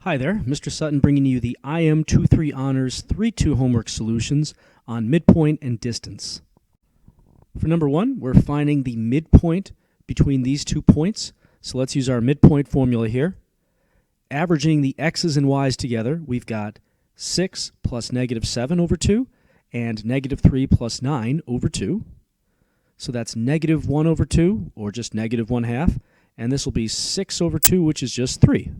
Hi there, Mr. Sutton bringing you the IM 2-3 Honors 3-2 homework solutions on midpoint and distance. For number 1, we're finding the midpoint between these 2 points. So let's use our midpoint formula here. Averaging the x's and y's together, we've got 6 plus negative 7 over 2 and negative 3 plus 9 over 2. So that's negative 1 over 2, or just negative 1/2, and this will be 6 over 2, which is just 3.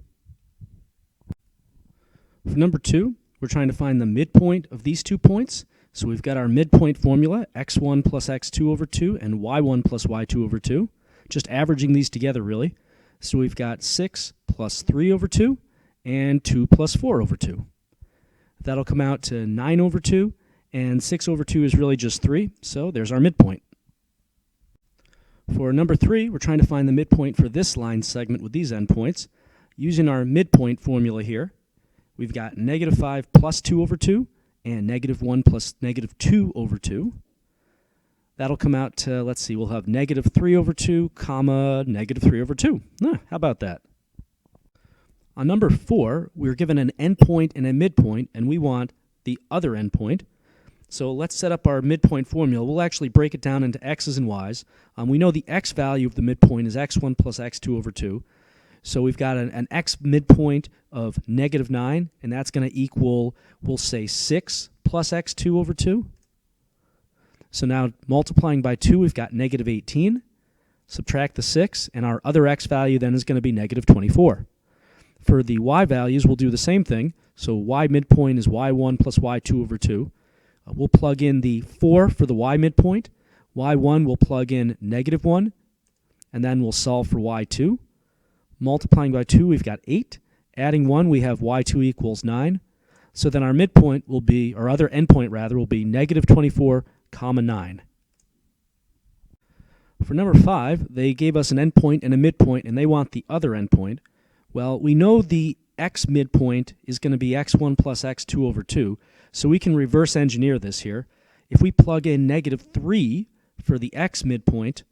For number 2, we're trying to find the midpoint of these 2 points. So we've got our midpoint formula, x1 plus x2 over 2 and y1 plus y2 over 2. Just averaging these together, really. So we've got 6 plus 3 over 2 and 2 plus 4 over 2. That'll come out to 9 over 2, and 6 over 2 is really just 3, so there's our midpoint. For number 3, we're trying to find the midpoint for this line segment with these endpoints. Using our midpoint formula here, we've got negative 5 plus 2 over 2 and negative 1 plus negative 2 over 2. That'll come out to, let's see, we'll have negative 3 over 2, comma, negative 3 over 2. How about that? On number 4, we're given an endpoint and a midpoint, and we want the other endpoint. So let's set up our midpoint formula. We'll actually break it down into x's and y's. We know the x value of the midpoint is x1 plus x2 over 2. So we've got an x midpoint of negative 9, and that's going to equal, we'll say, 6 plus x2 over 2. So now multiplying by 2, we've got negative 18. Subtract the 6, and our other x value then is going to be negative 24. For the y values, we'll do the same thing. So y midpoint is y1 plus y2 over 2. We'll plug in the 4 for the y midpoint. y1 will plug in negative 1, and then we'll solve for y2. Multiplying by 2, we've got 8. Adding 1, we have y2 equals 9. So then our midpoint will be, or other endpoint rather, will be negative 24, comma 9. For number 5, they gave us an endpoint and a midpoint, and they want the other endpoint. Well, we know the x midpoint is going to be x1 plus x2 over 2, so we can reverse engineer this here. If we plug in negative 3 for the x midpoint,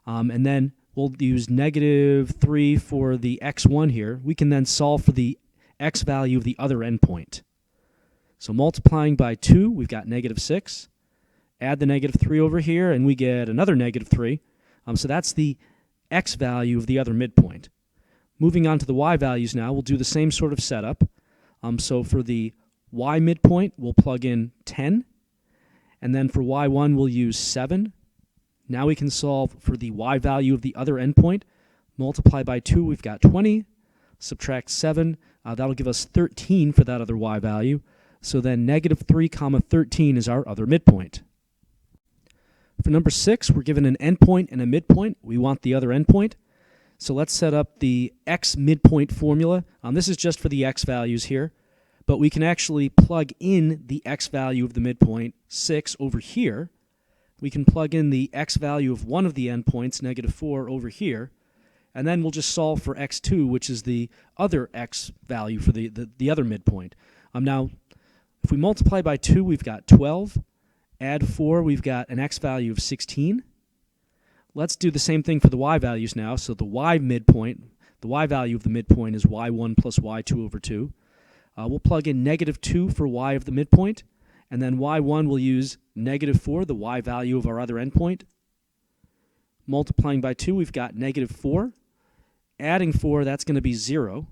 and then we'll use negative 3 for the x1 here, we can then solve for the x value of the other endpoint. So multiplying by 2, we've got negative 6. Add the negative 3 over here, and we get another negative 3. So that's the x value of the other midpoint. Moving on to the y values now, we'll do the same sort of setup. So for the y midpoint, we'll plug in 10. And then for y1, we'll use 7. Now we can solve for the y value of the other endpoint. Multiply by 2, we've got 20. Subtract 7, that'll give us 13 for that other y value. So then negative 3 comma 13 is our other midpoint. For number 6, we're given an endpoint and a midpoint. We want the other endpoint. So let's set up the x midpoint formula. This is just for the x values here, but we can actually plug in the x value of the midpoint, 6, over here. We can plug in the x value of one of the endpoints, negative 4, over here, and then we'll just solve for x2, which is the other x value for the other midpoint. Now, if we multiply by 2, we've got 12. Add 4, we've got an x value of 16. Let's do the same thing for the y values now. So the y midpoint, the y value of the midpoint is y1 plus y2 over 2. We'll plug in negative 2 for y of the midpoint, and then y1 will use negative 4, the y value of our other endpoint. Multiplying by 2, we've got negative 4. Adding 4, that's going to be 0.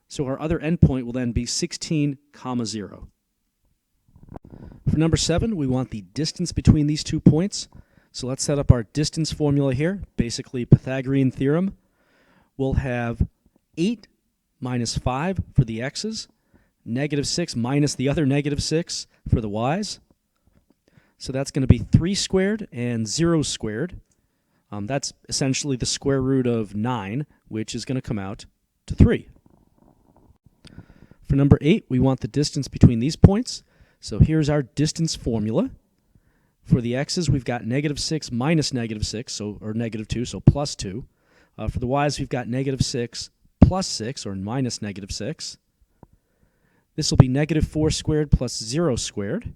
So our other endpoint will then be 16, comma 0. For number 7, we want the distance between these 2 points. So let's set up our distance formula here, basically Pythagorean theorem. We'll have 8 minus 5 for the x's, negative 6 minus the other negative 6 for the y's. So that's going to be 3 squared and 0 squared. That's essentially the square root of 9, which is going to come out to 3. For number 8, we want the distance between these points. So here's our distance formula. For the x's, we've got negative 6 minus negative 6, or negative 2, so plus 2. For the y's, we've got negative 6 plus 6, or minus negative 6. This will be negative 4 squared plus 0 squared.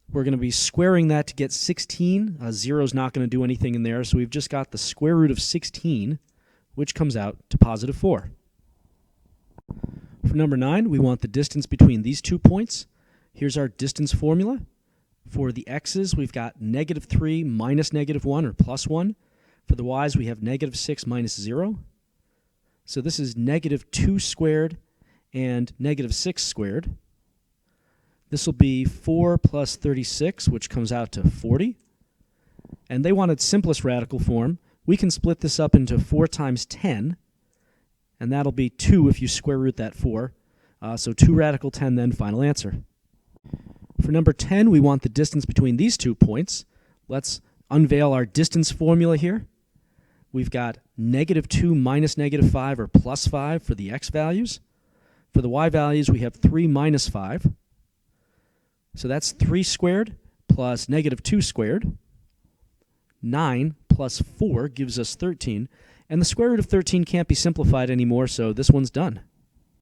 We're going to be squaring that to get 16. 0 is not going to do anything in there, so we've just got the square root of 16, which comes out to positive 4. For number 9, we want the distance between these 2 points. Here's our distance formula. For the x's, we've got -3 minus -1 or plus 1. For the y's, we have -6 minus 0. So this is -2 squared and -6 squared. This will be 4 plus 36, which comes out to 40. And they wanted simplest radical form. We can split this up into 4 times 10, and that'll be 2 if you square root that 4. So 2 radical 10 then, final answer. For number 10, we want the distance between these 2 points. Let's unveil our distance formula here. We've got -2 minus -5 or plus 5 for the x values. For the y values, we have 3 minus 5. So that's 3 squared plus -2 squared. 9 plus 4 gives us 13. And the square root of 13 can't be simplified anymore, so this one's done.